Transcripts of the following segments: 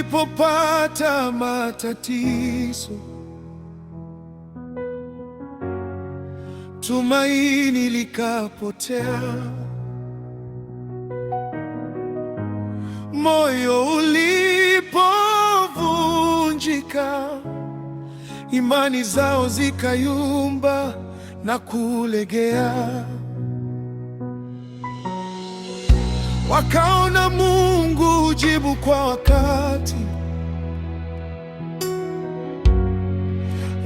nilipopata matatizo, tumaini likapotea, moyo ulipovunjika, imani zao zikayumba na kulegea. Wakaona Mungu hujibu kwa wakati,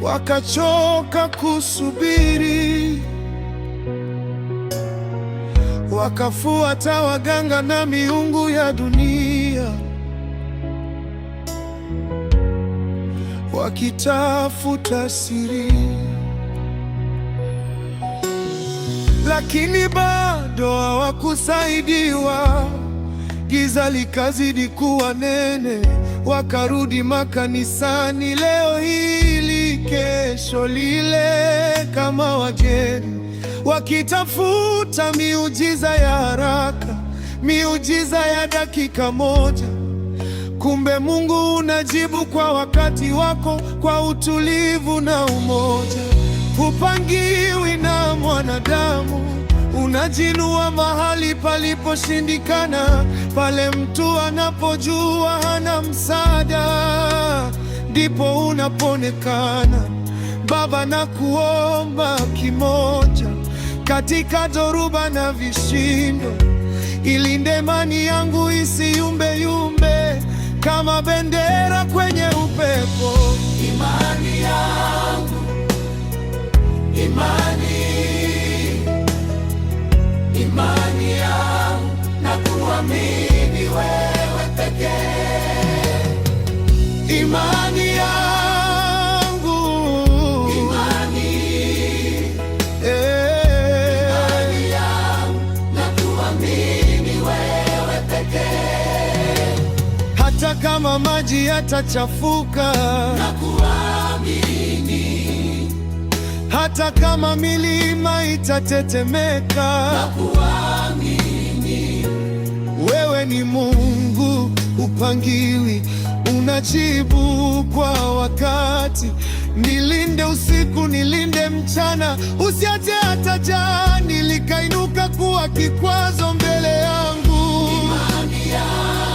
wakachoka kusubiri, wakafuata waganga na miungu ya dunia, wakitafuta siri. Lakini bado hawakusaidiwa, giza likazidi kuwa nene. Wakarudi makanisani, leo hili kesho lile, kama wageni, wakitafuta miujiza ya haraka, miujiza ya dakika moja. Kumbe Mungu unajibu kwa wakati wako, kwa utulivu na umoja. Hupangiwi na mwanadamu, unajinua mahali paliposhindikana. Pale mtu anapojua hana msaada, ndipo unaponekana. Baba, nakuomba kimoja, katika dhoruba na vishindo, ilinde imani yangu isiyumbe yumbe, kama bendera kwenye upepo. Imani yangu, imani yangu, na kuamini wewe pekee. Imani yangu, imani yangu, na kuamini wewe pekee. Hata kama maji yatachafuka, na kuamini. Hata kama milima itatetemeka, na kuamini. Wewe ni Mungu, upangiwi, unajibu kwa wakati. Nilinde usiku, nilinde mchana, usiache hata jani likainuka kuwa kikwazo mbele yangu. Imani yangu,